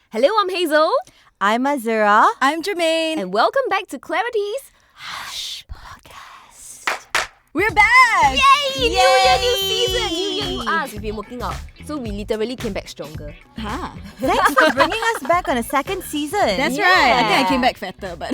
Hello, I'm Hazelle. I'm Azura. I'm Germaine. And welcome back to Clarity's Hush Podcast. We're back! Yay! New year, new season! New year, new us. We've been working out. So we literally came back stronger. Huh. Thanks for bringing us back on a second season. That's right. I think I came back fatter, but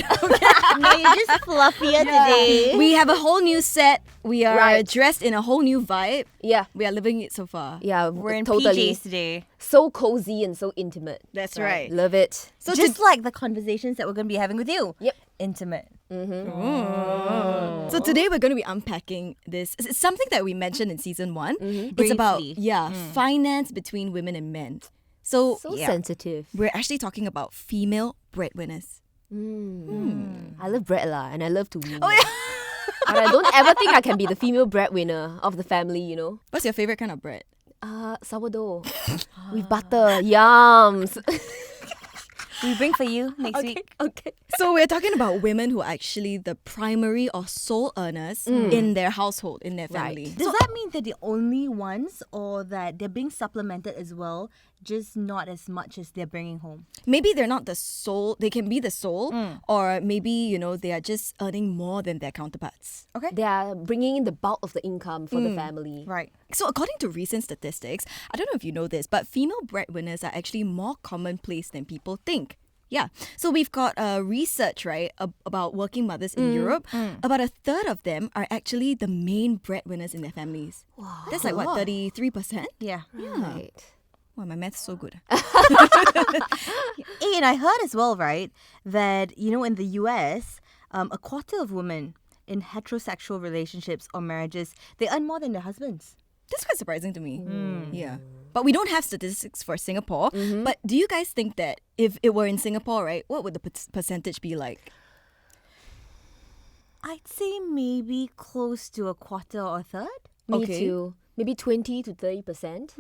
No, you're just fluffier today. we have a whole new set. We are Right. dressed in a whole new vibe. Yeah. We are living it so far. Yeah, We're in totally. PJs today. So cozy and so intimate. That's right. Love it. So Just like the conversations that we're going to be having with you. Yep. Intimate. So today we're going to be unpacking this. It's something that we mentioned in season 1. It's about Briefly. finance between women and men. So, So sensitive. we're actually talking about female breadwinners. I love bread lah, and I love to win. Oh yeah. But I don't ever think I can be the female breadwinner of the family, you know. What's your favorite kind of bread? Sourdough with butter. Yums. We bring for you next week. Okay. So we're talking about women who are actually the primary or sole earners in their household, in their family. Right. Does that mean they're the only ones or that they're being supplemented as well, just not as much as they're bringing home? Maybe they're not the sole, they can be the sole, or maybe, they are just earning more than their counterparts. Okay. They are bringing in the bulk of the income for the family. Right. So according to recent statistics, I don't know if you know this, but female breadwinners are actually more commonplace than people think. Yeah. So we've got research, right, about working mothers in Europe. About a third of them are actually the main breadwinners in their families. Wow. That's like, what, 33%? Yeah. Right. Wow, my math's so good. And I heard as well, right, that, in the US, a quarter of women in heterosexual relationships or marriages, they earn more than their husbands. That's quite surprising to me. Yeah. But we don't have statistics for Singapore. But do you guys think that if it were in Singapore, right, what would the percentage be like? I'd say maybe close to a quarter or a third. Me Okay. too. Maybe 20 to 30%.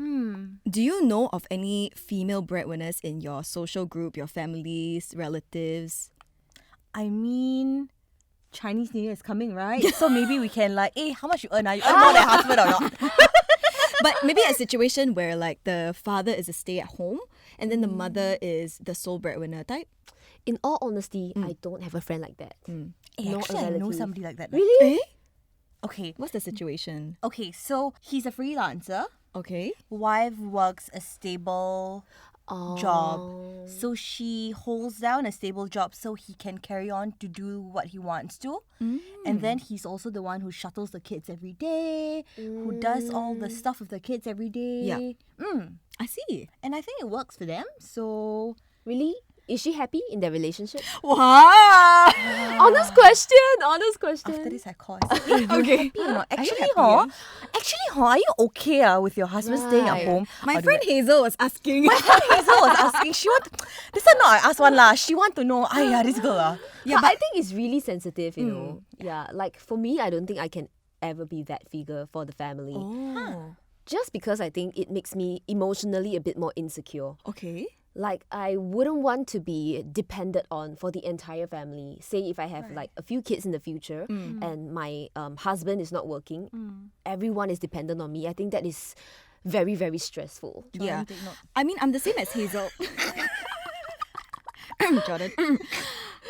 Do you know of any female breadwinners in your social group, your families, relatives? I mean, Chinese New Year is coming, right? So maybe we can how much you earn? You earn more than husband or not? But maybe a situation where like the father is a stay-at-home and then the mother is the sole breadwinner type. In all honesty, I don't have a friend like that. Not Actually, a I know relative. somebody like that. Really? Okay. What's the situation? Okay, so he's a freelancer. Okay. Wife works a stable job. So she holds down a stable job so he can carry on to do what he wants to. And then he's also the one who shuttles the kids every day, who does all the stuff with the kids every day. Yeah. I see. And I think it works for them. So Really? Is she happy in their relationship? Wow. Honest question. after this I call. Okay. Actually, happy, are you okay with your husband staying at Right. home? My friend Hazel was asking. Hazel was asking, this one not I ask one lah. She want to know, this girl Yeah, but I think it's really sensitive, you know. Yeah, like for me, I don't think I can ever be that figure for the family. Oh. Just because I think it makes me emotionally a bit more insecure. Okay. Like, I wouldn't want to be dependent on for the entire family. Say if I have like a few kids in the future and my husband is not working, everyone is dependent on me. I think that is very, very stressful. Yeah. I mean, I'm the same as Hazel. Jordan.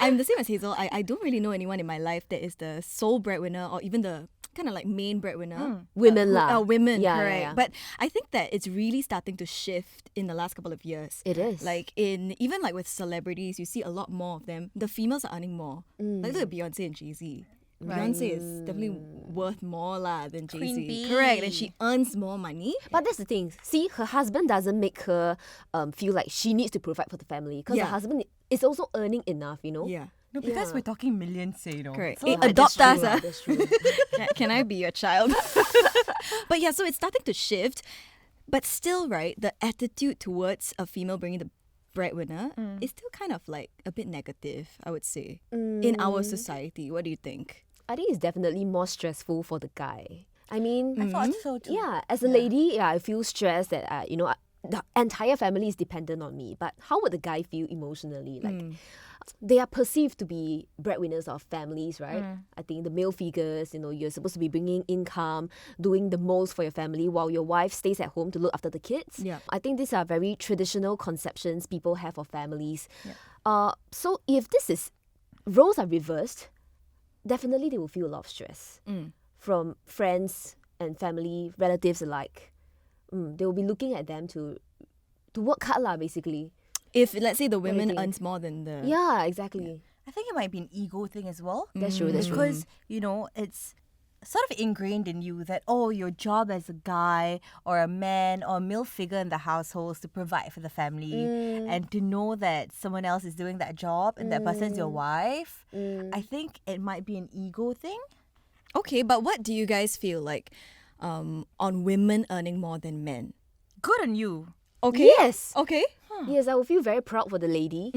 I'm the same as Hazel. I don't really know anyone in my life that is the sole breadwinner or even the kind of like main breadwinner. Women lah. Women, Yeah, correct. yeah. But I think that it's really starting to shift in the last couple of years. It is. Like even like with celebrities, you see a lot more of them. The females are earning more. Like look at Beyonce and Jay-Z. Beyonce is definitely worth more lah than Queen Jay-Z. bee. Correct. And she earns more money. But that's the thing. See, her husband doesn't make her feel like she needs to provide for the family because Yeah. her husband is also earning enough, you know? Yeah. No, because we're talking millions, Correct. So Adopt that's us. true, Ah. that's true. Can I be your child? But yeah, so it's starting to shift. But still, right, the attitude towards a female bringing the breadwinner is still kind of like a bit negative, I would say, in our society. What do you think? I think it's definitely more stressful for the guy. I mean, I thought so too. yeah, as a lady, I feel stressed that, the entire family is dependent on me, but how would the guy feel emotionally? Like, they are perceived to be breadwinners of families, right? I think the male figures, you're supposed to be bringing income, doing the most for your family while your wife stays at home to look after the kids. Yeah. I think these are very traditional conceptions people have of families. So if roles are reversed, definitely they will feel a lot of stress from friends and family, relatives alike. They will be looking at them to work hard lah, basically. If, let's say, the do you women think? earns more than the... Yeah, exactly. I think it might be an ego thing as well. That's true, that's true. Because, it's sort of ingrained in you that, your job as a guy or a man or a male figure in the household is to provide for the family and to know that someone else is doing that job and that person's your wife. I think it might be an ego thing. Okay, but what do you guys feel like on women earning more than men? Good on you. Okay. Yes. Okay. Yes, I will feel very proud for the lady.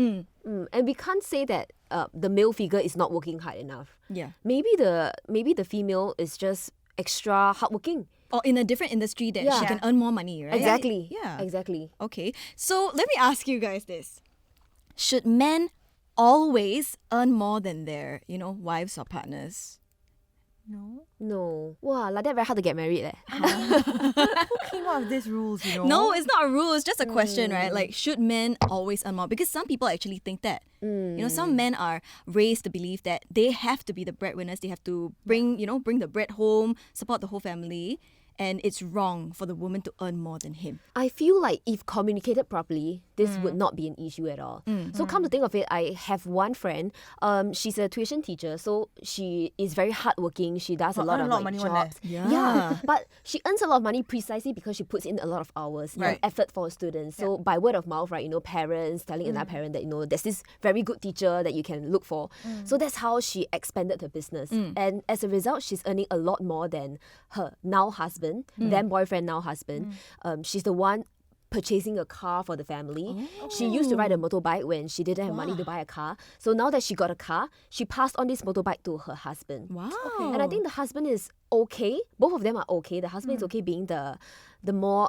And we can't say that the male figure is not working hard enough. Yeah. Maybe the female is just extra hardworking. Or in a different industry that she can earn more money, right? Exactly. Yeah. Exactly. Okay. So let me ask you guys this. Should men always earn more than their, wives or partners? No. Wow, like that very hard to get married. Who came up with these rules, No, it's not a rule. It's just a question, right? Like, should men always earn more? Because some people actually think that. Some men are raised to believe that they have to be the breadwinners. They have to bring the bread home, support the whole family. And it's wrong for the woman to earn more than him. I feel like if communicated properly, this would not be an issue at all. So come to think of it, I have one friend. She's a tuition teacher, so she is very hardworking. She does a lot of money jobs. Yeah. But she earns a lot of money precisely because she puts in a lot of hours and Right. effort for her students. So by word of mouth, right, parents telling another parent that there's this very good teacher that you can look for. So that's how she expanded her business, and as a result, she's earning a lot more than her now husband. Then boyfriend, now husband. She's the one purchasing a car for the family. She used to ride a motorbike when she didn't have money to buy a car. So now that she got a car, she passed on this motorbike to her husband. Wow. And I think the husband is okay. Both of them are okay. The husband is okay being the more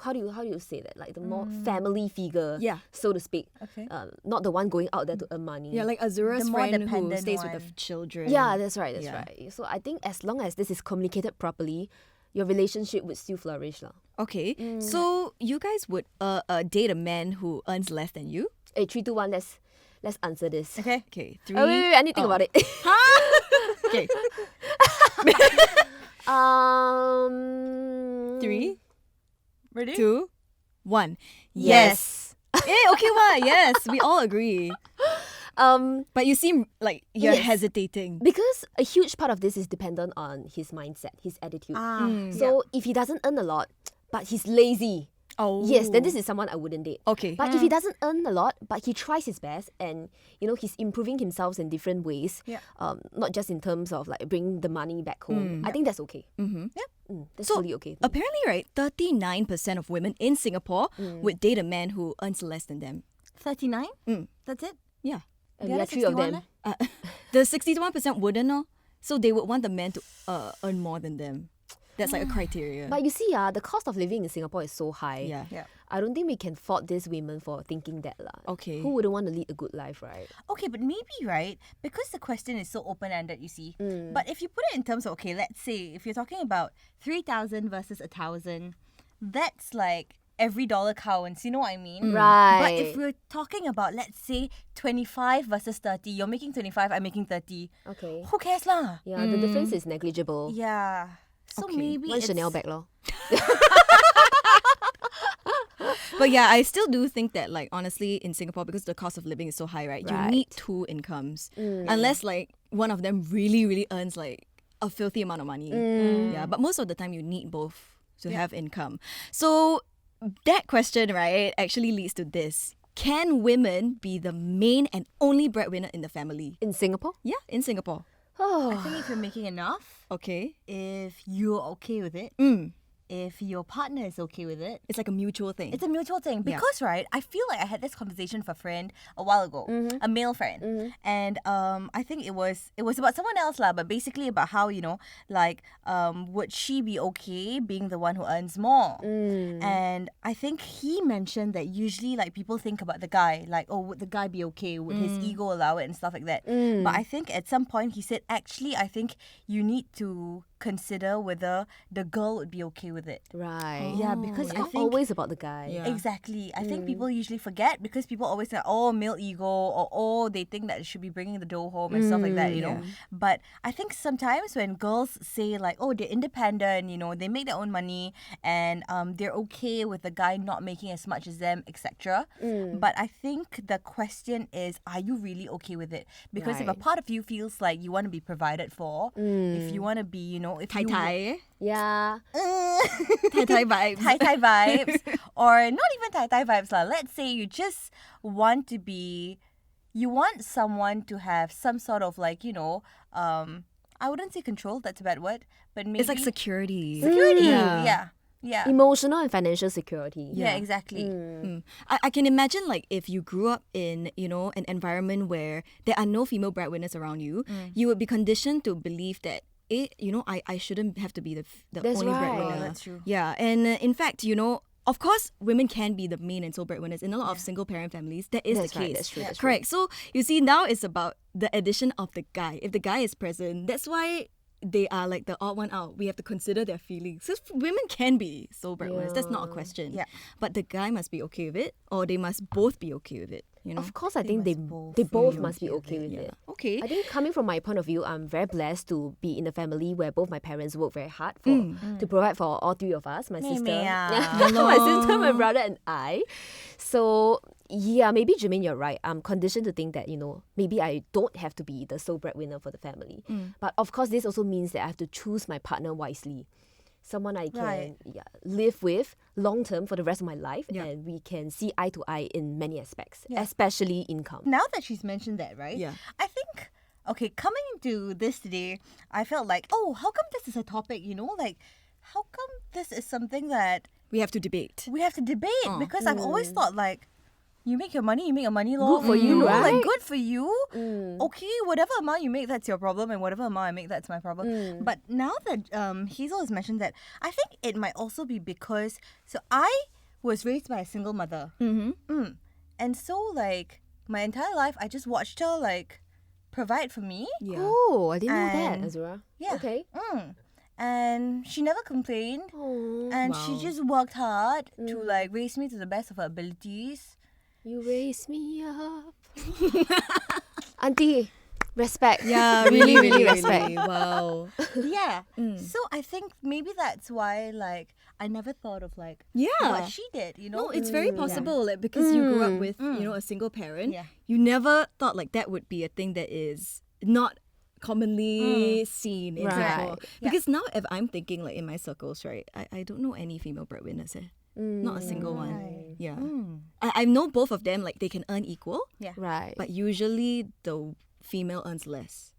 how do you say that? Like the more family figure, Yeah. so to speak. Okay. Not the one going out there to earn money. Yeah, like Azura's The more friend who dependent stays with one. the children. Yeah, that's right. That's Yeah. right. So I think as long as this is communicated properly, your relationship would still flourish, lah. Okay. So you guys would date a man who earns less than you? Hey, 3, 2, 1. Let's answer this. Okay. Okay. 3. Wait, I need to think about it. Okay. 3, Ready? 2, 1. Yes. Hey, okay, what? Yes, we all agree. But you seem like you're Yes. hesitating. Because a huge part of this is dependent on his mindset, his attitude. So if he doesn't earn a lot, but he's lazy, Oh. yes, then this is someone I wouldn't date. Okay. But if he doesn't earn a lot, but he tries his best and he's improving himself in different ways, Yeah. not just in terms of like bringing the money back home, I think that's okay. That's So, totally okay. apparently, right, 39% of women in Singapore would date a man who earns less than them. 39? That's it? Yeah. And The there are other 3 of 61 them. The 61% wouldn't know. So they would want the man to earn more than them. That's like a criteria. But you see, the cost of living in Singapore is so high. yeah. Yeah. I don't think we can fault these women for thinking that. Okay. Who wouldn't want to lead a good life, right? Okay, but maybe, right, because the question is so open-ended, you see. But if you put it in terms of, okay, let's say, if you're talking about 3,000 versus 1,000, that's like every dollar counts, you know what I mean? Right. But if we're talking about, let's say, 25 versus 30, you're making 25, I'm making 30. Okay. Who cares lah? Yeah, the difference is negligible. Yeah. So Okay. maybe One it's... Chanel bag, lor. But yeah, I still do think that, like, honestly, in Singapore, because the cost of living is so high, right? You Right. need 2 incomes. Unless, like, one of them really, really earns, like, a filthy amount of money. Yeah, but most of the time, you need both to have income. So that question, right, actually leads to this. Can women be the main and only breadwinner in the family? In Singapore? Yeah, in Singapore. I think if you're making enough, Okay. if you're okay with it, if your partner is okay with it. It's like a mutual thing. It's a mutual thing because, right, I feel like I had this conversation with a friend a while ago, a male friend, and I think it was about someone else lah, but basically about how, you know, like would she be okay being the one who earns more? And I think he mentioned that usually like people think about the guy, like, oh, would the guy be okay? Would his ego allow it and stuff like that? But I think at some point he said, actually, I think you need to consider whether the girl would be okay with it. Right. Yeah, because It's I not think always about the guy. Yeah. exactly. I think people usually forget because people always say, oh, male ego, or oh, they think that it should be bringing the dough home and stuff like that, you know. But I think sometimes when girls say like, oh, they're independent, you know, they make their own money and they're okay with the guy not making as much as them, etc. But I think the question is, are you really okay with it? Because if a Right. part of you feels like you want to be provided for, if you want to be, you know, if you Tai-tai. Yeah. Tai-tai vibes. Tai-tai vibes, or not even tai-tai vibes lah. Let's say you just want to be, you want someone to have some sort of like, you know, I wouldn't say control, that's a bad word, but maybe It's like security. security. Yeah. Yeah. Emotional and financial security. Yeah, exactly. I can imagine like if you grew up in, you know, an environment where there are no female breadwinners around you, you would be conditioned to believe that you know, I shouldn't have to be the That's only right. breadwinner. Yeah, that's true. Yeah, and in fact, you know, of course, women can be the main and sole breadwinners in a lot of single parent families. That is That's the right, case. that's true, that's Correct. So you see, now it's about the addition of the guy. If the guy is present, that's why they are like the odd one out. We have to consider their feelings. So women can be sole breadwinners. That's not a question. Yeah. But the guy must be okay with it, or they must both be okay with it. You know. Of course, I think they must both be must be okay with it. Okay. I think coming from my point of view, I'm very blessed to be in a family where both my parents work very hard for to provide for all three of us. My sister, my sister, my brother, and I. So yeah, maybe Germaine, you're right. I'm conditioned to think that, you know, maybe I don't have to be the sole breadwinner for the family. But of course, this also means that I have to choose my partner wisely. Someone I can live with long term for the rest of my life, and we can see eye to eye in many aspects, especially income. Now that she's mentioned that, right? Yeah. I think, okay, coming into this today, I felt like, oh, how come this is a topic, you know? Like, how come this is something that We have to debate. we have to debate? Because I've always thought like, you make your money, lor. Good for you, know, right? Like, good for you. Okay, whatever amount you make, that's your problem, and whatever amount I make, that's my problem. But now that Hazel has mentioned that, I think it might also be because, so I was raised by a single mother. And so, like, my entire life, I just watched her, like, provide for me. Yeah. Oh, I didn't know that, And- Azura. Yeah. Okay. And she never complained. Oh, And she Wow. just worked hard to, like, raise me to the best of her abilities. you raise me up. Auntie, respect. Yeah, really, really respect. Wow. Yeah. So I think maybe that's why, like, I never thought of, like, Yeah. what she did, you know? No, it's very possible like, because you grew up with, you know, a single parent. Yeah. You never thought like that would be a thing that is not commonly seen in Right. Singapore. Yeah. Because now if I'm thinking like in my circles, right, I don't know any female breadwinners. Not a single one. Right. Yeah. I know both of them, like they can earn equal, Right. but usually the female earns less.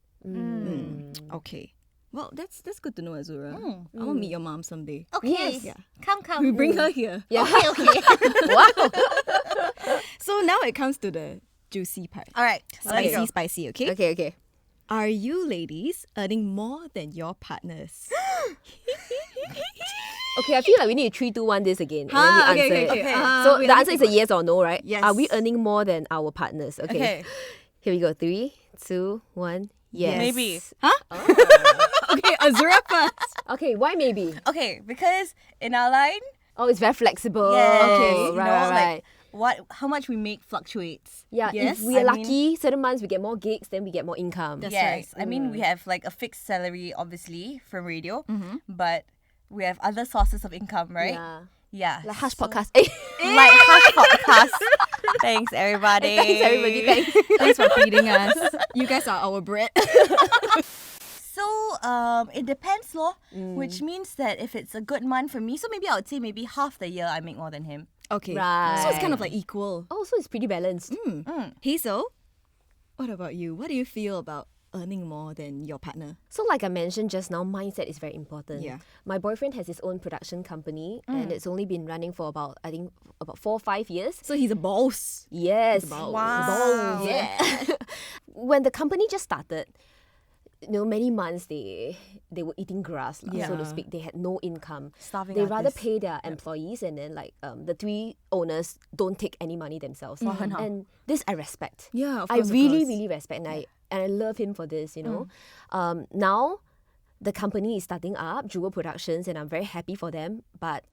Okay. Well, that's good to know, Azura. I want to meet your mom someday. Okay. Yes. Yeah. Come. We bring her here. Yeah. Okay. Wow. So now it comes to the juicy part. All right. Let's go. Spicy, okay? Okay. Are you ladies earning more than your partners? Okay, I feel like we need to 3, 2, 1 this again. And Ah, then we okay, answer okay, it. okay. So Wait, the let me answer is a yes or no, right? Yes. Are we earning more than our partners? Okay. Okay. Here we go. 3, 2, 1. Yes. Maybe. Okay, Azura first. Okay, why maybe? Okay, because in our line, Oh, it's very flexible. yes, Okay, you right, know, right. like how much we make fluctuates. Yeah, Yes, if we are I mean- lucky, certain months we get more gigs, then we get more income. That's Yes, right. I mean we have like a fixed salary, obviously from radio, but we have other sources of income, right? Yeah. Yeah. Like Hush so- Podcast. Like Hush Podcast. Thanks, everybody. Thanks, everybody. Thanks. Thanks for feeding us. You guys are our bread. So it depends, lor. Which means that if it's a good month for me, so maybe I would say maybe half the year I make more than him. Okay. Right. So it's kind of like equal. Oh, so it's pretty balanced. Hazel, what about you? What do you feel about earning more than your partner? So like I mentioned just now, mindset is very important. Yeah. My boyfriend has his own production company and it's only been running for about 4 or 5 years. So he's a boss. Yes. Wow. Wow. Yeah. When the company just started, many months they were eating grass, so to Yeah. speak. They had no income. Starving They rather artists. pay their employees, and then the 3 owners don't take any money themselves. And this I respect. Yeah, of I course, of really, course. really respect, and I love him for this. Now the company is starting up, Jewel Productions, and I'm very happy for them. But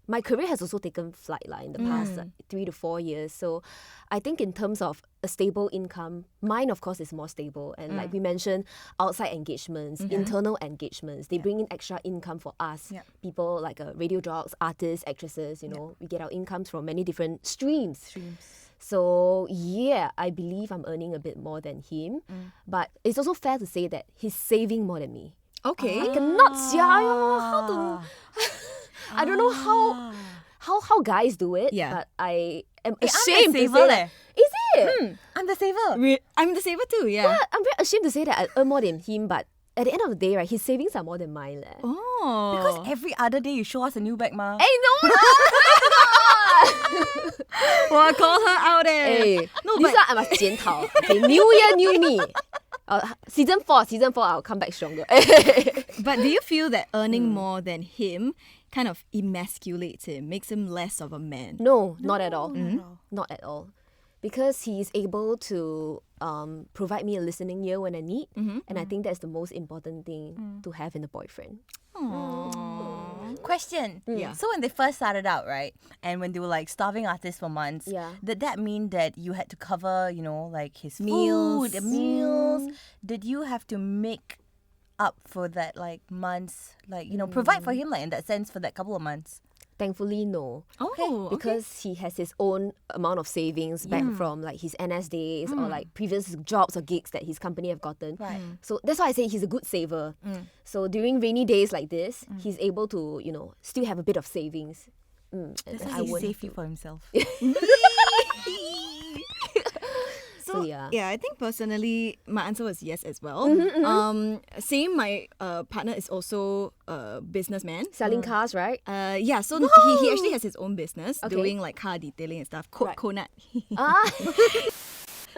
my career has also taken flight in the past 3 to 4 years. So I think in terms of a stable income, mine of course is more stable. And like we mentioned, outside engagements, internal engagements, they bring in extra income for us. Yeah. People like radio jocks, artists, actresses, we get our incomes from many different streams. So yeah, I believe I'm earning a bit more than him. But it's also fair to say that he's saving more than me. Okay. I cannot how to I don't know how guys do it, Yeah. but I am I'm ashamed the to saver say leh. that. Is it? I'm the saver. I'm the saver too, yeah. But I'm very ashamed to say that I earn more than him, but at the end of the day, right, his savings are more than mine. Oh. Because every other day you show us a new bag, ma. Hey, no! Well, call her out Hey, No, this but one I must 检讨. Okay, new year, new me. Season 4, I'll come back stronger. but do you feel that earning more than him kind of emasculates him, makes him less of a man? No, not at all. No. Not at all. Because he's able to provide me a listening ear when I need. And I think that's the most important thing to have in a boyfriend. Question. Yeah. So when they first started out, right, and when they were like starving artists for months, Yeah. did that mean that you had to cover, like his Meals. food, the meals? Did you have to make up for that like months, provide for him like in that sense for that couple of months? Thankfully, no. Oh, Because he has his own amount of savings back from like his NS days or like previous jobs or gigs that his company have gotten. Right. So that's why I say he's a good saver. So during rainy days like this, he's able to, still have a bit of savings. And That's I why he won't saved have you to- for himself. So yeah. Yeah, I think personally my answer was yes as well. Same, my partner is also a businessman. Selling cars, right? Yeah, so he actually has his own business Okay. doing like car detailing and stuff. Right. Conut. Ah.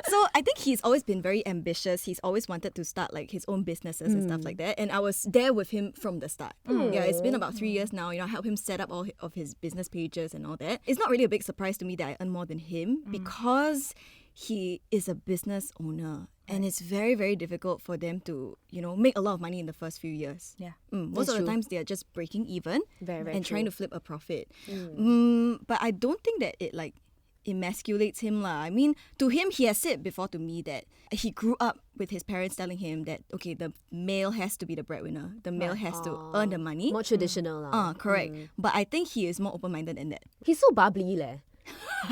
So I think he's always been very ambitious. He's always wanted to start like his own businesses and stuff like that. And I was there with him from the start. Yeah, it's been about 3 years now. I help him set up all of his business pages and all that. It's not really a big surprise to me that I earn more than him because he is a business owner. And it's very, very difficult for them to, make a lot of money in the first few years. Yeah. Most That's of the true. times they are just breaking even Very, very and trying true. to flip a profit. But I don't think that it like emasculates him lah. I mean, to him, he has said before to me that he grew up with his parents telling him that, okay, the male has to be the breadwinner. The male has to earn the money. More traditional. lah. Correct. But I think he is more open-minded than that. He's so bubbly.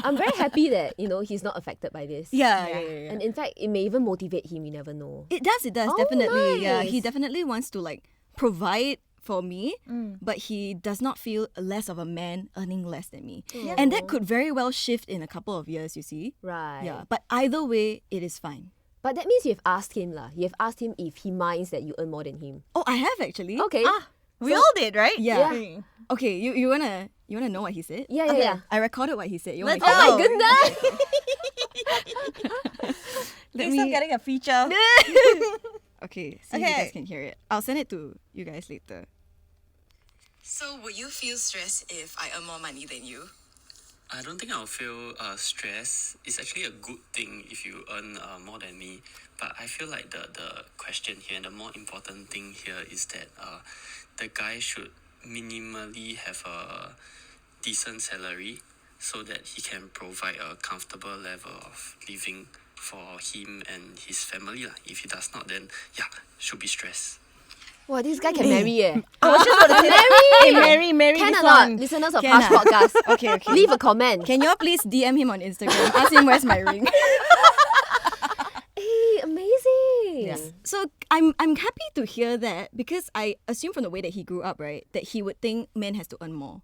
I'm very happy that, he's not affected by this. Yeah. And in fact, it may even motivate him, you never know. It does, Oh, definitely. Yeah, nice. he definitely wants to like provide for me, but he does not feel less of a man earning less than me. And that could very well shift in a couple of years, you see. Right. Yeah, but either way, it is fine. But that means you've asked him lah. You've asked him if he minds that you earn more than him. Oh, I have actually. Okay. We all did, right? Yeah. Yeah. Okay, you wanna know what he said? Yeah, Okay, yeah. I recorded what he said. You wanna Let's hear? Oh my Oh. goodness. Let Please stop getting a feature. Okay, see if you Okay. guys can hear it. I'll send it to you guys later. So, would you feel stressed if I earn more money than you? I don't think I'll feel stress. It's actually a good thing if you earn more than me. But I feel like the question here and the more important thing here is that the guy should minimally have a decent salary so that he can provide a comfortable level of living for him and his family lah. If he does not, then yeah, should be stressed. Wow, this guy can marry Marry Can this or not? one. Listeners of Can Hush ah? Podcast. Okay. Leave a comment. Can you all please DM him on Instagram? Ask him where's my ring. Hey, amazing. So I'm happy to hear that because I assume from the way that he grew up, right, that he would think men has to earn more.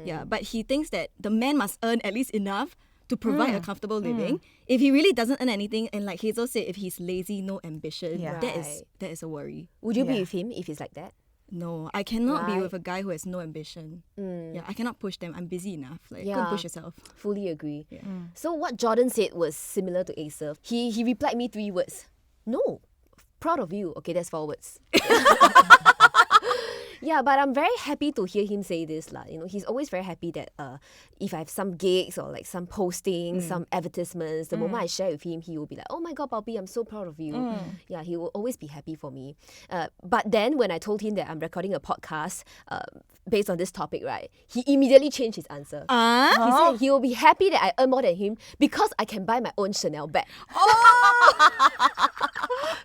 Yeah, but he thinks that the man must earn at least enough to provide a comfortable living. If he really doesn't earn anything, and like Hazel said, if he's lazy, no ambition, Yeah. that is a worry. Would you be Yeah. with him if he's like that? No, I cannot be Right. with a guy who has no ambition. Yeah, I cannot push them. I'm busy enough. Like, go Yeah. and push yourself. Fully agree. So what Jordan said was similar to Asaph. He replied me 3 words. No, proud of you. Okay, that's 4 words. Yeah, but I'm very happy to hear him say this lah. You know, he's always very happy that if I have some gigs or like some postings, some advertisements, the moment I share with him, he will be like, "Oh my God, Bobby, I'm so proud of you." Yeah, he will always be happy for me. But then when I told him that I'm recording a podcast based on this topic, right, he immediately changed his answer. He said he will be happy that I earn more than him because I can buy my own Chanel bag.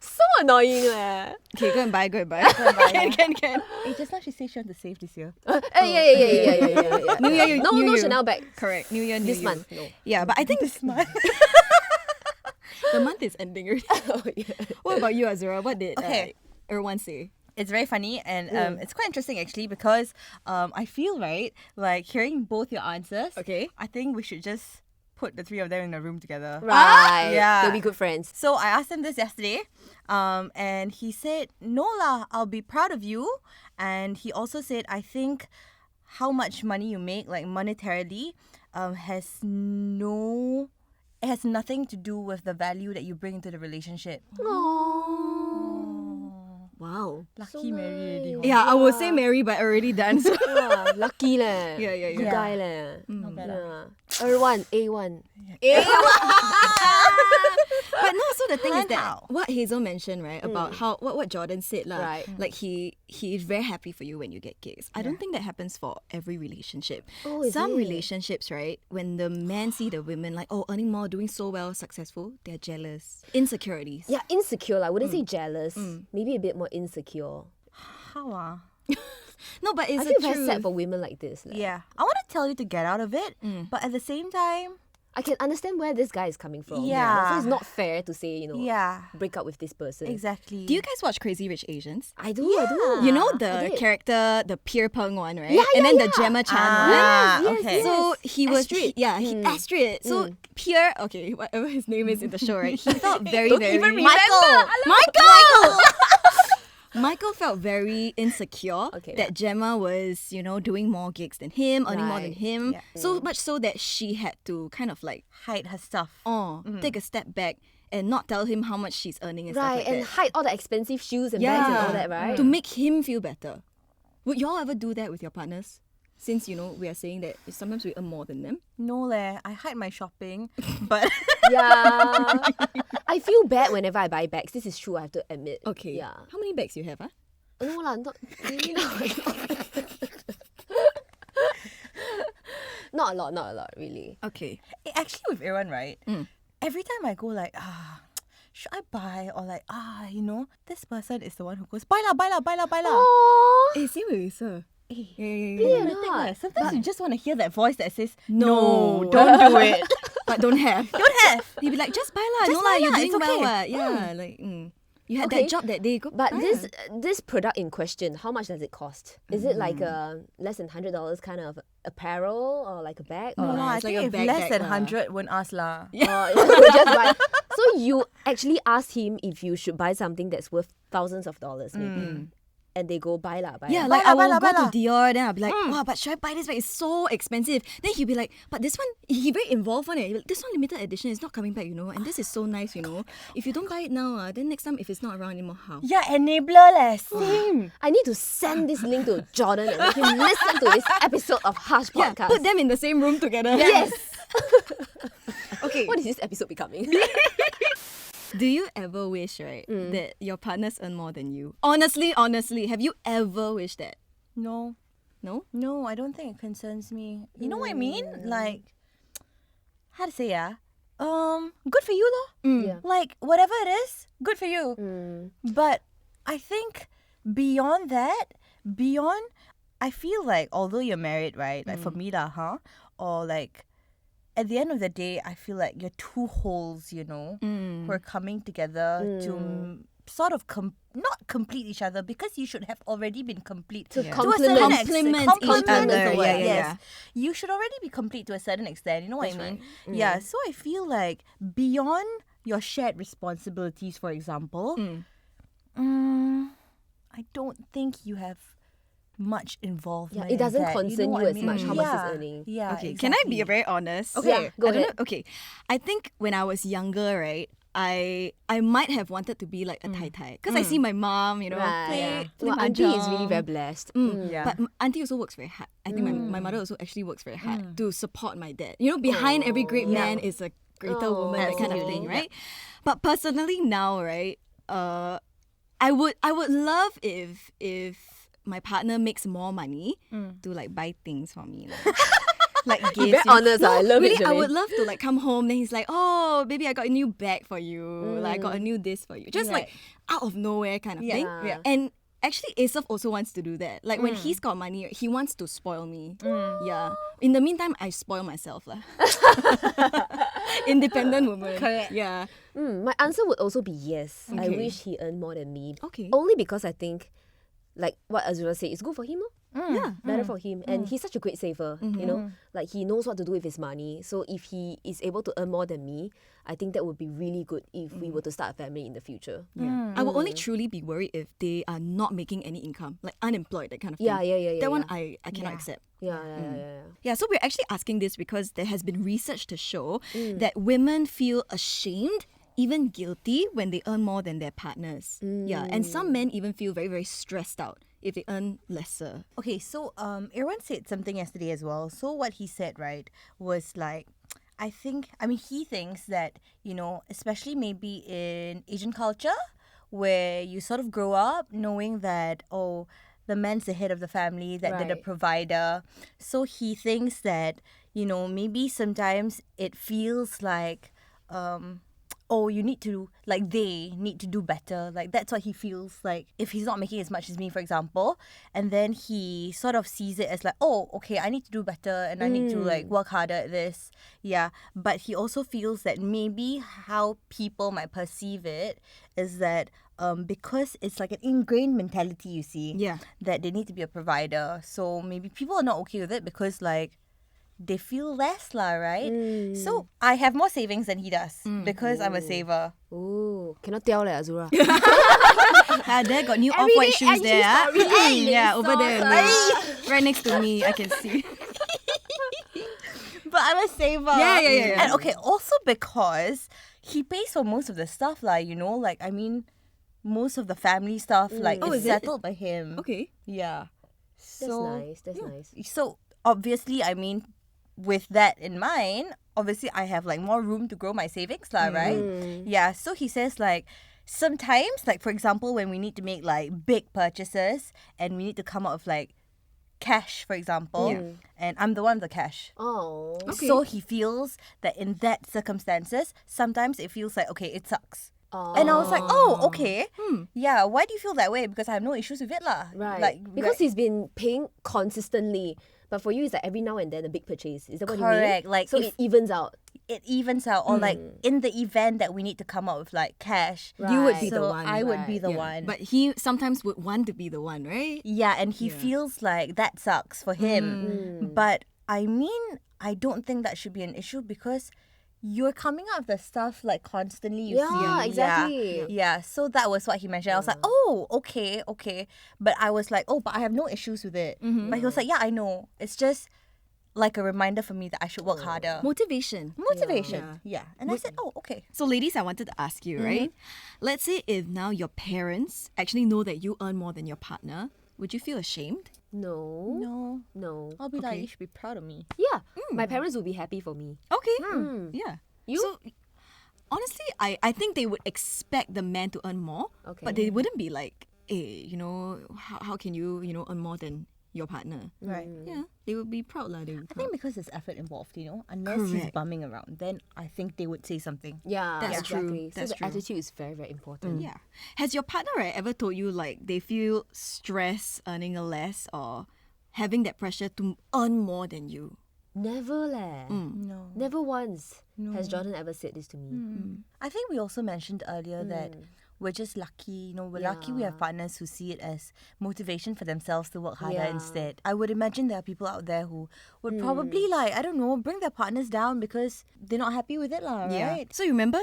So annoying leh. Okay, go and buy. Can. Hey, just now she said she wants to save this year. Yeah. New Year, no New Year. Chanel bag. Correct. New Year, New This Year. month, no. Yeah, but I think This month. the month is ending already. What about you, Azura? What did Erwan say? It's very funny and it's quite interesting actually because I feel right, like hearing both your answers. Okay. I think we should just put the 3 of them in a room together. Right. Yeah. They'll be good friends. So I asked him this yesterday, and he said, "No lah, I'll be proud of you." And he also said, "I think how much money you make, like monetarily, it has nothing to do with the value that you bring into the relationship." Wow. Lucky Mary already. hor. Yeah, I would say Mary, but already done. So. Yeah, lucky leh. Yeah. Good Yeah. guy leh. Not bad, Yeah. A1. But no, so the thing is that How? what Hazel mentioned, right, about how what Jordan said, Right. like he is very happy for you when you get gigs. I don't think that happens for every relationship. Oh, is Some it? relationships, right, when the men see the women like, oh, earning more, doing so well, successful, they're jealous. Insecurities. Yeah, insecure. I wouldn't say jealous. Maybe a bit more insecure. How ah? No, but it's I the feel very truth. sad for women like this. Leh. Yeah. I want to tell you to get out of it, but at the same time, I can understand where this guy is coming from. Yeah. So it's not fair to say, yeah, break up with this person. exactly. Do you guys watch Crazy Rich Asians? I do. You know I the did. character, the Pierre Peng one, right? Yeah, and then yeah, the yeah. Gemma Chan Ah, one. okay. So he was, Astrid. Astrid. So Pierre, okay, whatever his name is in the show, right? He felt very, Don't very even remember. Michael felt very insecure Okay. that Gemma was, doing more gigs than him, earning more than Right. him. Yeah. So much so that she had to kind of like, Hide her stuff. take a step back and not tell him how much she's earning and stuff Right, like and that. hide all the expensive shoes and bags and all that, right? To make him feel better. Would y'all ever do that with your partners? Since, we are saying that sometimes we earn more than them. No leh, I hide my shopping, but Yeah. I feel bad whenever I buy bags. This is true, I have to admit. Okay. Yeah. How many bags you have, huh? No lah, not really not a lot, really. Okay. actually with Aaron, right? Every time I go like, should I buy or like, this person is the one who goes, buy lah. Oh, Hey, see sir. yeah, The thing not. is, sometimes you just want to hear that voice that says, No. no, don't do it. But don't have. Don't have. You'd be like, just buy lah. Just No buy lah, you're lah, doing it's well. okay. What? Yeah, like, you had Okay, that job that day. Go But buy this product in question, how much does it cost? Is it like a less than $100 kind of apparel or like a bag? No or lah, I it's like think a if bag less than lah. 100 won't ask lah. just buy. So you actually asked him if you should buy something that's worth thousands of dollars, maybe. And they go buy lah. Yeah, lah. like Buy I lah, will buy go lah. to Dior, then I'll be like, wow, but should I buy this bag? It's so expensive. Then he'll be like, but this one, he very involved on it. He'll be like, this one limited edition is not coming back, and this is so nice, If you don't buy it now, then next time if it's not around anymore, how? Yeah, enabler leh, same. I need to send this link to Jordan and make him listen to this episode of Hush Yeah, Podcast. put them in the same room together. Yes. Okay. What is this episode becoming? Do you ever wish, right, that your partners earn more than you? Honestly, have you ever wished that? No. No? No, I don't think it concerns me. You know what I mean? Like, how to say good for you though. Yeah. Like, whatever it is, good for you. But I think beyond that, I feel like although you're married, right? Like for me lah, or like at the end of the day, I feel like you're two wholes, who are coming together to sort of not complete each other, because you should have already been complete To a complement certain each Complement other. is the word, Yeah, yeah, yes. yeah. You should already be complete to a certain extent. You know what I mean? right. Yeah. So I feel like beyond your shared responsibilities, for example, I don't think you have much involvement. it doesn't in that. concern know what you I as mean? much how much he's Yeah, earning. Yeah. Okay, exactly. can I be very honest? Okay, yeah, go I don't ahead. know. Okay, I think when I was younger, right, I might have wanted to be like a tai tai because I see my mom, you know, play Well, auntie is mahjong. really very blessed. Yeah. But auntie also works very hard. I think my mother also actually works very hard to support my dad. You know, behind every great man is a greater woman, that kind of thing, right? But personally now, right, I would love if my partner makes more money to like buy things for me. Like gifts. Very you know. honest, I love really, it, I would Germaine. love to like come home, then he's like, "Oh, baby, I got a new bag for you. Like I got a new this for you." Just like out of nowhere kind of thing. Yeah. And actually, Asaf also wants to do that. Like when he's got money, he wants to spoil me. Yeah. In the meantime, I spoil myself lah. Independent woman. Correct. Yeah. My answer would also be yes. I Okay. wish he earned more than me. Okay. Only because I think, like what Azura said, it's good for him. Yeah. Better for him. And he's such a great saver, you know? Like he knows what to do with his money. So if he is able to earn more than me, I think that would be really good if we were to start a family in the future. Yeah. I will only truly be worried if they are not making any income, like unemployed, that kind of thing. Yeah. That one I cannot accept. Yeah. Yeah, so we're actually asking this because there has been research to show that women feel ashamed, even guilty, when they earn more than their partners. Yeah, and some men even feel very, very stressed out if they earn lesser. Okay, so Irwan said something yesterday as well. So what he said, right, was like, he thinks that, you know, especially maybe in Asian culture, where you sort of grow up knowing that, oh, the man's the head of the family, that they're the Right. provider. So he thinks that, you know, maybe sometimes it feels like, they need to do better. Like, that's what he feels like if he's not making as much as me, for example. And then he sort of sees it as like, oh, okay, I need to do better and I need to like work harder at this. Yeah. But he also feels that maybe how people might perceive it is that because it's like an ingrained mentality, you see, that they need to be a provider. So maybe people are not okay with it because like, they feel less lah, right? So I have more savings than he does because I'm a saver. Ooh, cannot tell Azura. There got new off-white shoes there. Yeah, over there. Right next to me, I can see. But I'm a saver. Yeah. And okay, also because he pays for most of the stuff lah, you know, like I mean, most of the family stuff like is is it? settled by him. Okay. Yeah. That's nice. So obviously, I mean, with that in mind, obviously I have like more room to grow my savings lah, right? Yeah. So he says like sometimes, like for example, when we need to make like big purchases and we need to come up with like cash, for example, and I'm the one with the cash. Oh. Okay. So he feels that in that circumstances, sometimes it feels like, okay, it sucks. And I was like, oh, okay. Yeah, why do you feel that way? Because I have no issues with it lah. Right. Like, because he's been paying consistently. But for you, it's like every now and then a big purchase. Is that what Correct. you mean? Like so if- it evens out. it evens out. Or like in the event that we need to come up with like cash, You would be the so one. I would be right. the Yeah. one. But he sometimes would want to be the one, right? yeah, and he feels like that sucks for him. But I mean, I don't think that should be an issue because you're coming up with the stuff like constantly. You see. Yeah, exactly. Yeah, so that was what he mentioned. I was like, oh, okay. But I was like, oh, but I have no issues with it. But he was like, yeah, I know. It's just like a reminder for me that I should work harder. Motivation. Motivation. Yeah. And I said, oh, okay. So, ladies, I wanted to ask you, right? Let's say if now your parents actually know that you earn more than your partner, would you feel ashamed? No. I'll be like, you should be proud of me. Yeah. My parents would be happy for me. Okay. Yeah. You? So, honestly, I think they would expect the man to earn more, Okay. but they wouldn't be like, hey, you know, how can you, earn more than your partner? Right. Yeah, they would be proud lah. They would be I proud. think because there's effort involved, unless he's Correct. bumming around, then I think they would say something. Yeah, That's true. exactly. So That's the true. attitude is very, very important. Yeah. Has your partner ever told you like they feel stress earning a less or having that pressure to earn more than you? Never leh. No. Never once has Jordan ever said this to me. I think we also mentioned earlier that we're just lucky. We're lucky we have partners who see it as motivation for themselves to work harder instead. I would imagine there are people out there who would probably bring their partners down because they're not happy with it, right? So you remember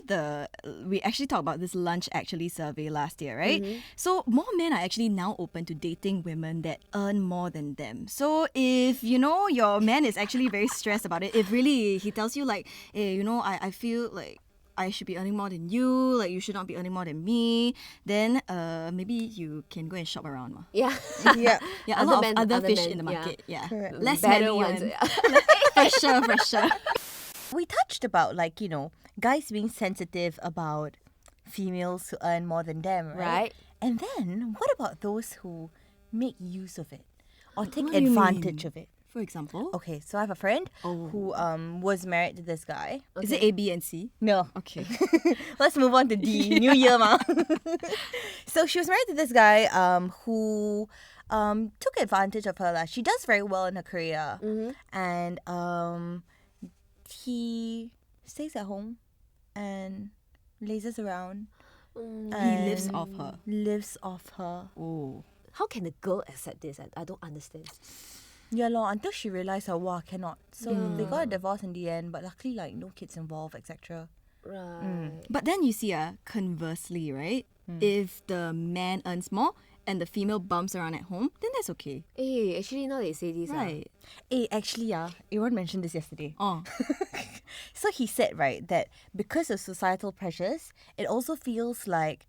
we actually talked about this lunch actually survey last year, right? So more men are actually now open to dating women that earn more than them. So if your man is actually very stressed about it, if really he tells you like, hey, I feel like I should be earning more than you, like you should not be earning more than me, then maybe you can go and shop around. Yeah. Yeah, a lot of other fish men, in the market. Yeah. Less Better ones. Fresher. We touched about guys being sensitive about females who earn more than them, right? And then what about those who make use of it or take What do you advantage mean? of it? For example? Okay, so I have a friend who was married to this guy. Is it A, B, and C? No. Okay. Let's move on to D. New year, ma. So she was married to this guy who took advantage of her. She does very well in her career. And he stays at home and lazes around. He lives off her. Lives off her. Oh. How can a girl accept this? I don't understand. Yeah, until she realised cannot. So they got a divorce in the end, but luckily no kids involved, etc. Right. But then you see, conversely, right? If the man earns more and the female bumps around at home, then that's okay. Hey, actually now they say this. Right. Actually, Aaron mentioned this yesterday. Oh. So he said, right, that because of societal pressures, it also feels like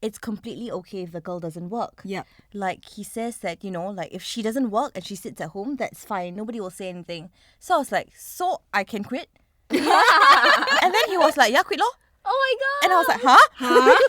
it's completely okay if the girl doesn't work. Yeah. Like he says that, if she doesn't work and she sits at home, that's fine. Nobody will say anything. So I was like, so I can quit? And then he was like, yeah, quit lor. Oh my god. And I was like, huh?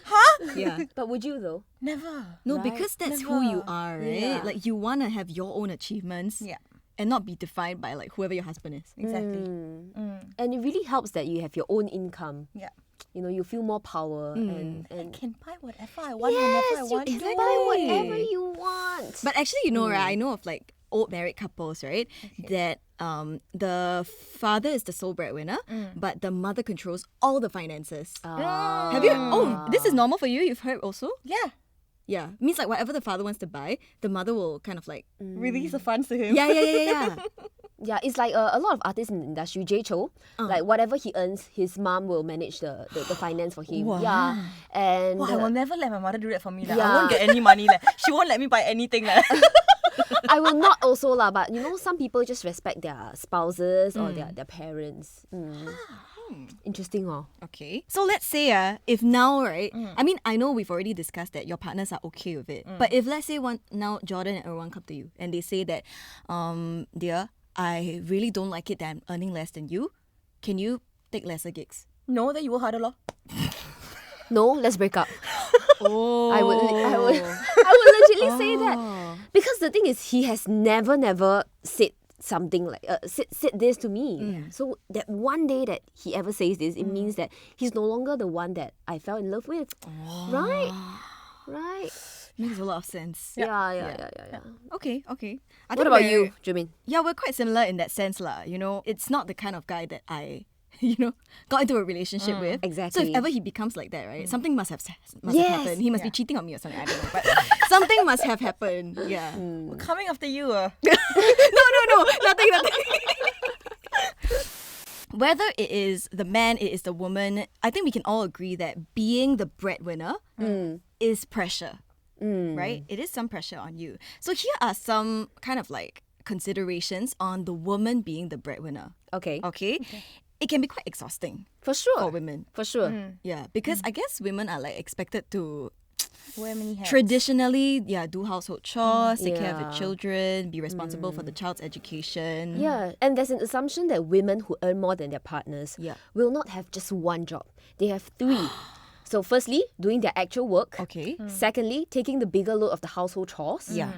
Huh? Yeah. But would you though? Never. No, Right? because that's who you Never. are, right? Yeah. Like you want to have your own achievements. Yeah. And not be defined by like whoever your husband is. Exactly. And it really helps that you have your own income. Yeah. You feel more power and I can buy whatever I want yes, whenever I want. you can buy whatever you want. But actually, right, I know of like old married couples, right? That the father is the sole breadwinner, but the mother controls all the finances. Have you? Oh, this is normal for you. You've heard also. Yeah. Yeah, means like whatever the father wants to buy, the mother will kind of like Release the funds to him. yeah. Yeah, it's like a lot of artists in the industry, Jay Cho, like whatever he earns, his mom will manage the finance for him. Wow. Yeah. And Wow, I will never let my mother do that for me. I Yeah. won't get any money. She won't let me buy anything. I will not also lah, but some people just respect their spouses or their parents. Interesting, oh. Okay. So let's say if now, right, I mean, I know we've already discussed that your partners are okay with it. But if let's say now Jordan and Erwan come to you and they say that, dear, I really don't like it that I'm earning less than you. Can you take lesser gigs? No, that you work harder, lor. No, let's break up. Oh. I would legitimately say that. Because the thing is, he has never said something like said this to me. So that one day that he ever says this, it means that he's no longer the one that I fell in love with. Right? Makes a lot of sense. Yeah. Okay. I What think about you, Germaine? Yeah, we're quite similar in that sense, lah. It's not the kind of guy that I, got into a relationship with. Exactly. So if ever he becomes like that, right, something must have Yes. happened. He must be cheating on me or something. I don't know, but something must have happened. Yeah. We're coming after you. No, nothing. Whether it is the man, it is the woman, I think we can all agree that being the breadwinner is pressure, right? It is some pressure on you. So here are some kind of like considerations on the woman being the breadwinner. Okay. It can be quite exhausting For sure. for women. For sure. Yeah, because I guess women are like expected to Wear many hats. traditionally, do household chores, take care of the Yeah. children, be responsible for the child's education. Yeah, and there's an assumption that women who earn more than their partners will not have just one job. They have three. So firstly, doing their actual work. Okay. Secondly, taking the bigger load of the household chores. Yeah.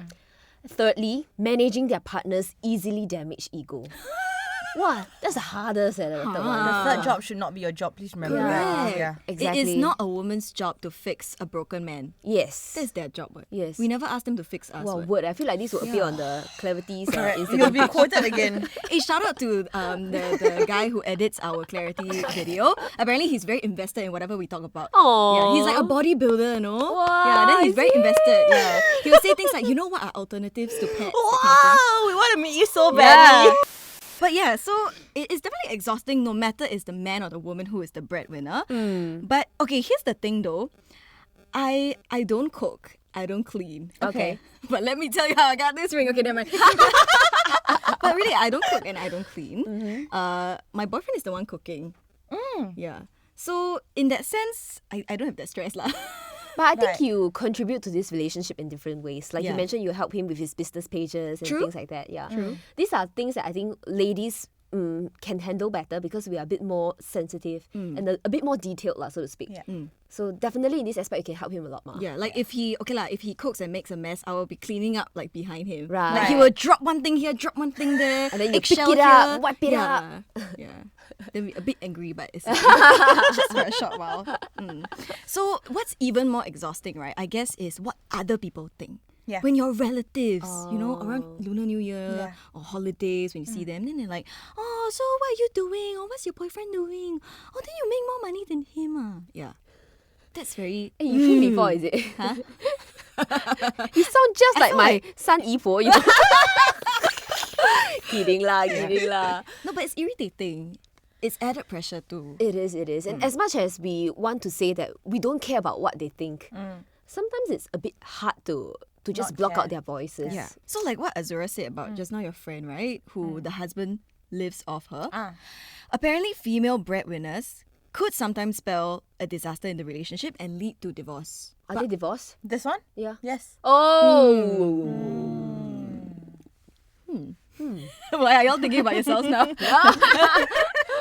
Thirdly, managing their partner's easily damaged ego. Wow, that's the hardest. The third one. The third job should not be your job. Please remember. Correct. Yeah. Exactly. It is not a woman's job to fix a broken man. Yes. That's their job. What? Yes. We never asked them to fix us. Wow, what? word. I feel like this will appear on the Clarity's You'll Instagram. be quoted again. Hey, shout out to the guy who edits our Clarity video. Apparently, he's very invested in whatever we talk about. Aww. Yeah, he's like a bodybuilder, you know? Wow, Yeah, then he's is very he? invested. Yeah. He will say things like, you know what are alternatives to pets? That kind of thing. Wow, we want to meet you so badly. But yeah, so it's definitely exhausting no matter is the man or the woman who is the breadwinner. But okay, here's the thing though. I don't cook. I don't clean. Okay. But let me tell you how I got this ring. Okay, never mind. But really, I don't cook and I don't clean. My boyfriend is the one cooking. Yeah. So in that sense, I don't have that stress lah. But I think Right. you contribute to this relationship in different ways. Like you Yeah. mentioned, you help him with his business pages and True. things like that. Yeah. These are things that I think ladies can handle better because we are a bit more sensitive and a bit more detailed, lah, so to speak. Yeah. So definitely in this aspect, you can help him a lot more. Yeah, like if he cooks and makes a mess, I will be cleaning up like behind him. Right. Like he will drop one thing here, drop one thing there, And then you pick eggshell it up, here. wipe it up. Yeah. Then we a bit angry, but it's just for a short while. So what's even more exhausting, right? I guess is what other people think. Yeah. When your relatives, around Lunar New Year Yeah. or holidays, when you see them, then they're like, oh, so what are you doing? Or what's your boyfriend doing? Oh, then you make more money than him. Yeah. That's very... Hey, you feel before, is it? Huh? You sound just like feel my like- son Ifo, you know. Kidding lah. No, but it's irritating. It's added pressure too. It is. And as much as we want to say that we don't care about what they think, sometimes it's a bit hard to just Not block care. out their voices. Yeah. So like what Azura said about just now your friend, right? Who the husband lives off her. Apparently female breadwinners could sometimes spell a disaster in the relationship and lead to divorce. Are they divorced? This one? Yeah. Yes. Oh. Why are y'all thinking about yourselves now?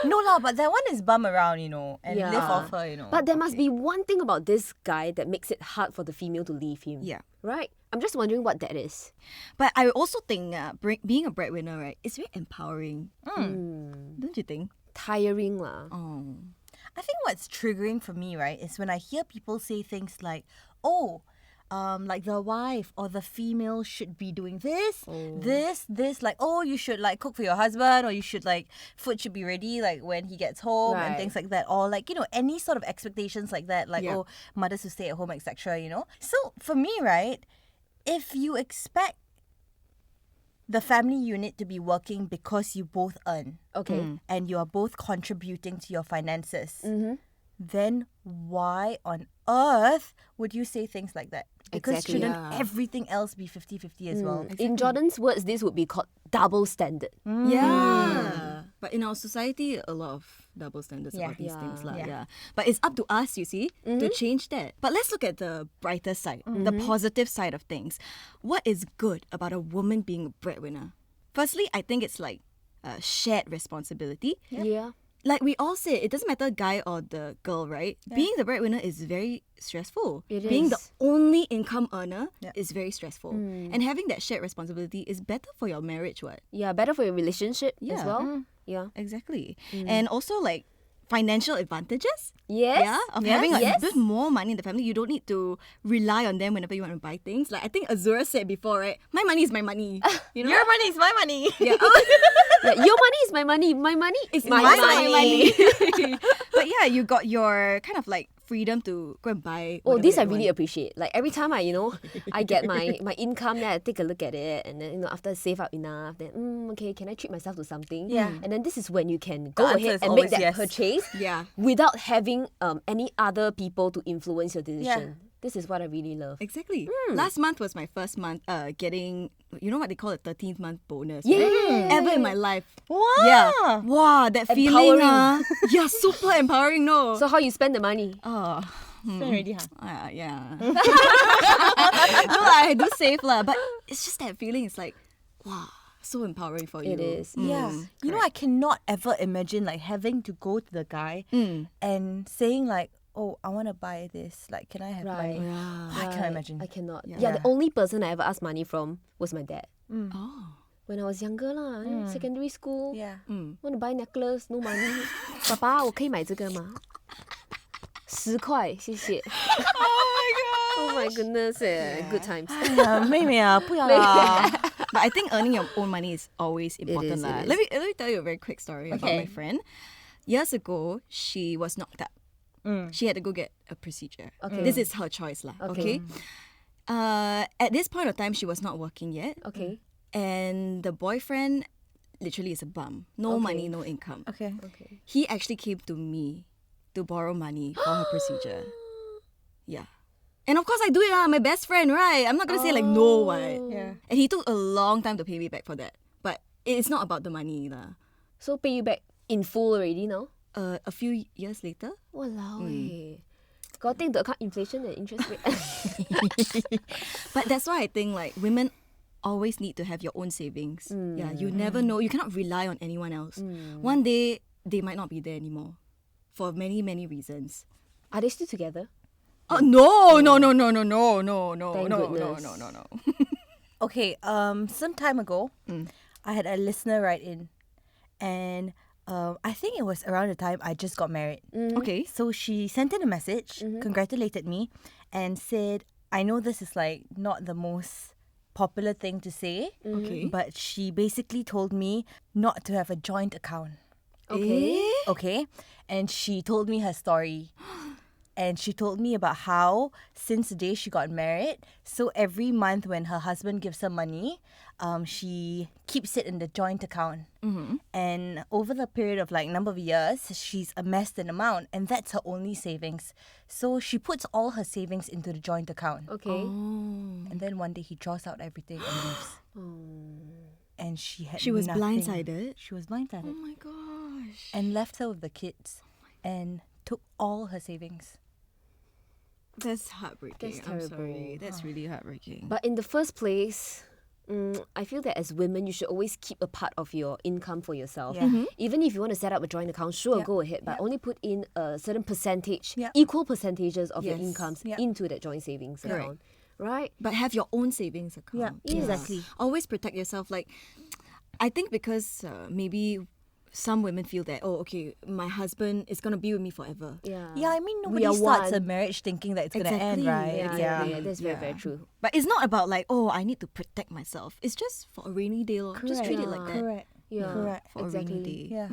No lah, but that one is bum around, and Yeah. live off her, But there must be one thing about this guy that makes it hard for the female to leave him. Yeah. Right? I'm just wondering what that is. But I also think being a breadwinner, right, it's very empowering. Don't you think? Tiring lah. Oh. I think what's triggering for me, right, is when I hear people say things like, oh, like the wife or the female should be doing this, this, like, oh, you should like cook for your husband, or you should like, food should be ready like when he gets home and Right. things like that, or like, any sort of expectations like that, like, Yeah. oh, mothers who stay at home, etc., So for me, right, if you expect the family unit to be working because you both earn, Okay. and you are both contributing to your finances, then why on earth would you say things like that? Because Exactly. shouldn't Yeah. everything else be 50-50 as well? In Jordan's words, this would be called double standard. Yeah. But in our society, a lot of double standards Yeah. about these things. Yeah. Yeah. But it's up to us, you see, to change that. But let's look at the brighter side, the positive side of things. What is good about a woman being a breadwinner? Firstly, I think it's like a shared responsibility. Yeah. Like we all say, it doesn't matter guy or the girl, right? Being the breadwinner is very stressful. It Being the is. only income earner Yeah. is very stressful. And having that shared responsibility is better for your marriage, what? Yeah, better for your relationship as Yeah. well. Yeah. Exactly. And also like financial advantages. Yes. Yeah. Of Yes. having a Yes. bit more money in the family. You don't need to rely on them whenever you want to buy things. Like I think Azura said before, right? My money is my money. You know? Your money is my money. yeah. Yeah, your money is my money. My money is my my money. But yeah, you got your kind of like freedom to go and buy. Oh, whatever this I you really want. appreciate. Like every time I get my income, then I take a look at it, and then after I save up enough, then okay, can I treat myself to something? Yeah. And then this is when you can go answer ahead is and make always that yes. purchase Yeah. without having any other people to influence your decision. This is what I really love. Exactly. Last month was my first month getting, you know what they call a 13th month bonus, Yeah. right? Ever in my life. Wow. Yeah. Wow, that feeling. Empowering. Yeah, super empowering, no. So how you spend the money? Oh. Spend already, huh? Yeah. No, I do save lah, but it's just that feeling. It's like, wow, so empowering for you. It is. Yeah. I cannot ever imagine like having to go to the guy and saying like, oh, I want to buy this. Like, can I have Right. money? Yeah. I can't imagine. I cannot. Yeah. Yeah, the only person I ever asked money from was my dad. Oh. When I was younger lah, secondary school. Yeah. Want to buy necklace, no money. 爸爸，我可以买这个吗？10块，谢谢。Oh my goodness, good times. 哎呀，妹妹啊，不要啦。But I think earning your own money is always important. is, lah. it is. Let me tell you a very quick story about my friend. Years ago, she was knocked up. She had to go get a procedure. Okay. This is her choice. Lah. Okay. At this point of time, she was not working yet. Okay. And the boyfriend literally is a bum. No money, no income. Okay. He actually came to me to borrow money for her procedure. Yeah. And of course I do it, my best friend, right? I'm not going to say like no, right? Yeah. And he took a long time to pay me back for that. But it's not about the money. Lah. So pay you back in full already now? A few years later. Walao got to take into account inflation and interest rate. But that's why I think like women always need to have your own savings. Yeah, you never know. You cannot rely on anyone else. One day, they might not be there anymore. For many, many reasons. Are they still together? Oh, no. Thank goodness. No. Okay, some time ago, I had a listener write in, and I think it was around the time I just got married. Okay. So she sent in a message, congratulated me, and said, I know this is like not the most popular thing to say, Okay. but she basically told me not to have a joint account. Okay. Okay. And she told me her story. And she told me about how since the day she got married, so every month when her husband gives her money, she keeps it in the joint account. And over the period of like number of years, she's amassed an amount, and that's her only savings. So she puts all her savings into the joint account. Okay. And then one day he draws out everything and leaves. And she was nothing. blindsided? She was blindsided. Oh my gosh. And left her with the kids and took all her savings. That's heartbreaking. That's I'm sorry. terrible. That's really heartbreaking. But in the first place, I feel that as women, you should always keep a part of your income for yourself. Yeah. Even if you want to set up a joint account, sure, Yeah. go ahead. But only put in a certain percentage, Yeah. equal percentages of your Yes. incomes Yeah. into that joint savings account. Right? But have your own savings account. Yeah, exactly. Always protect yourself. Like, I think because maybe some women feel that, oh, okay, my husband is going to be with me forever. Yeah. Yeah, I mean, nobody are starts a one. marriage thinking that it's going to end, Exactly. right? Yeah, that's very, very true. But it's not about like, oh, I need to protect myself. It's just for a rainy day. Just treat it like that. Correct. Yeah. Correct. For a Exactly. rainy day. Yeah.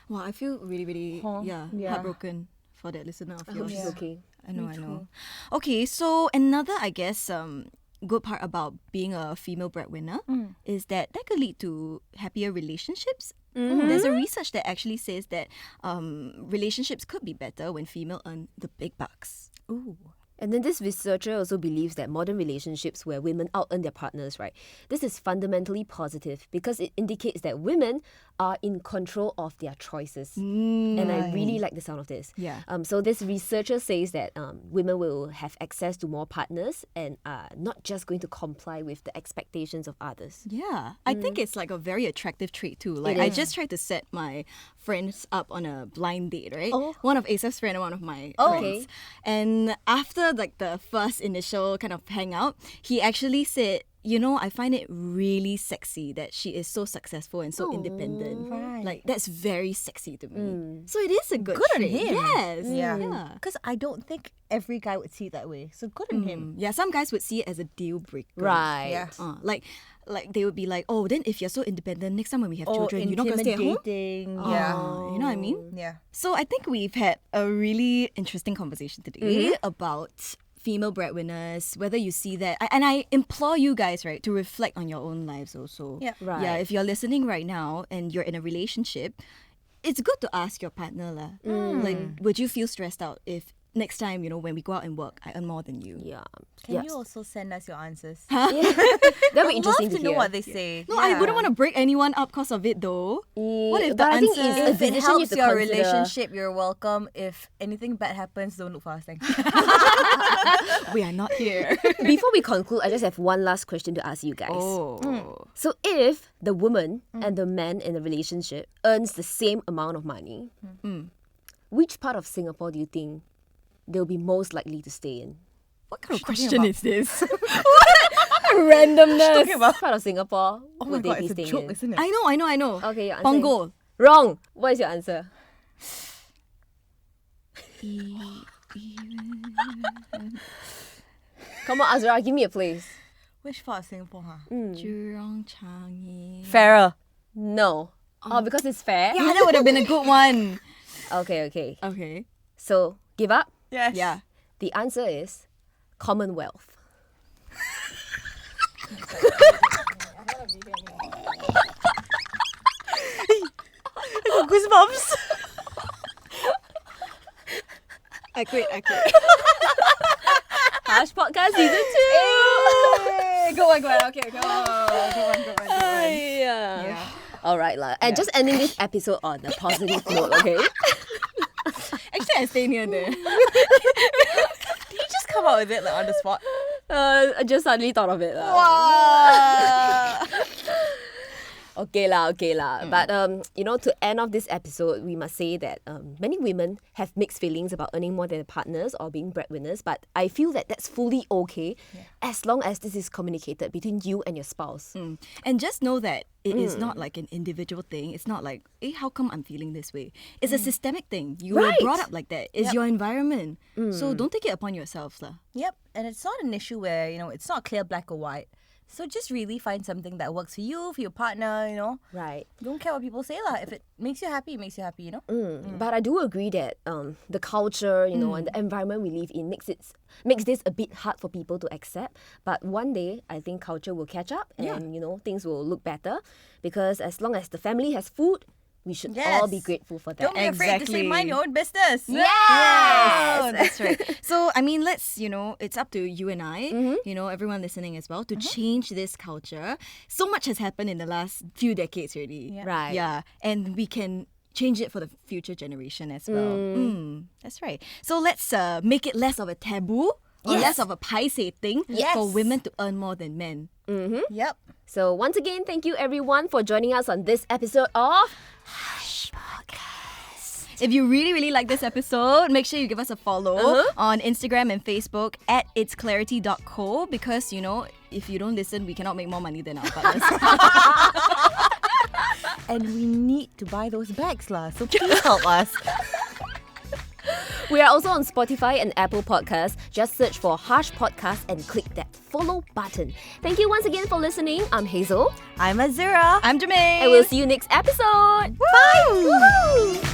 Wow, I feel really, really Yeah. heartbroken for that listener of I hope yours. she's okay. I know. Okay, so another, I guess, good part about being a female breadwinner is that could lead to happier relationships. There's a research that actually says that relationships could be better when female earn the big bucks. Ooh. And then this researcher also believes that modern relationships where women out-earn their partners, right? This is fundamentally positive because it indicates that women are in control of their choices. And I really like the sound of this. Yeah. So this researcher says that women will have access to more partners and are not just going to comply with the expectations of others. Yeah, I think it's like a very attractive trait too. Like I just tried to set my friends up on a blind date, right? Oh. One of Asa's friends and one of my Okay. friends. And after like the first initial kind of hangout, he actually said, you know, I find it really sexy that she is so successful and so independent. Right. Like that's very sexy to me. So it is a good on trait. him. Yes. Yeah. Because I don't think every guy would see it that way. So good on him. Yeah, some guys would see it as a deal breaker. Right. Yeah. Like they would be like, oh, then if you're so independent, next time when we have children, you're not gonna stay at home. intimidating. Yeah. You know what I mean? Yeah. So I think we've had a really interesting conversation today about female breadwinners, whether you see that. And I implore you guys, right, to reflect on your own lives also. Yeah. Right. Yeah, if you're listening right now and you're in a relationship, it's good to ask your partner, like, would you feel stressed out if next time, you know, when we go out and work, I earn more than you? Yeah. Can you also send us your answers? That'd be interesting Love to know hear. what they say. No, I wouldn't want to break anyone up because of it though. What if the But I think answer... it's a If it decision you helps have to your consider. relationship, you're welcome. If anything bad happens, don't look for us. Thanks. we are not here. Before we conclude, I just have one last question to ask you guys. So if the woman and the man in a relationship earns the same amount of money, which part of Singapore do you think they'll be most likely to stay in? What kind of question is this? Randomness. Talking about. Part of Singapore. Oh my would they god, be it's a staying joke, in? isn't it? I know. Okay, your answer. Punggol. Wrong. What is your answer? Come on, Azura, give me a place. Which part of Singapore, huh? Jurong Changi. Fairer. No. Oh, because it's fair? Yeah, that would have been a good one. Okay. Okay. So, give up? Yes. Yeah. The answer is Commonwealth. Goosebumps. I quit. Harsh Podcast Season 2! Go on. Okay, go on. Yeah. Alright lah. And just ending this episode on a positive note, okay? Actually, I stay near there. Did you just come out with it like on the spot? I just suddenly thought of it lah. Wow. Okay lah. But to end off this episode, we must say that many women have mixed feelings about earning more than their partners or being breadwinners. But I feel that that's fully okay as long as this is communicated between you and your spouse. And just know that it is not like an individual thing. It's not like, how come I'm feeling this way? It's a systemic thing. You were brought up like that. It's your environment. So don't take it upon yourselves lah. Yep. And it's not an issue where, it's not clear black or white. So just really find something that works for you, for your partner, Right. Don't care what people say lah. If it makes you happy, it makes you happy, But I do agree that the culture, and the environment we live in makes this a bit hard for people to accept. But one day, I think culture will catch up and, things will look better. Because as long as the family has food, we should all be grateful for that. Don't be afraid to say mind your own business. Yes! That's right. So, let's, it's up to you and I, everyone listening as well, to change this culture. So much has happened in the last few decades already. Yeah. Right. Yeah. And we can change it for the future generation as well. That's right. So let's make it less of a taboo or less of a paiseh thing for women to earn more than men. Yep. So once again, thank you everyone for joining us on this episode of Hush Podcast. If you really, really like this episode, make sure you give us a follow on Instagram and Facebook at itsclarity.co because, if you don't listen, we cannot make more money than our partners. And we need to buy those bags lah. So please help us. We are also on Spotify and Apple Podcasts. Just search for Harsh Podcast and click that follow button. Thank you once again for listening. I'm Hazelle. I'm Azura. I'm Germaine. And we'll see you next episode. Bye. Woo!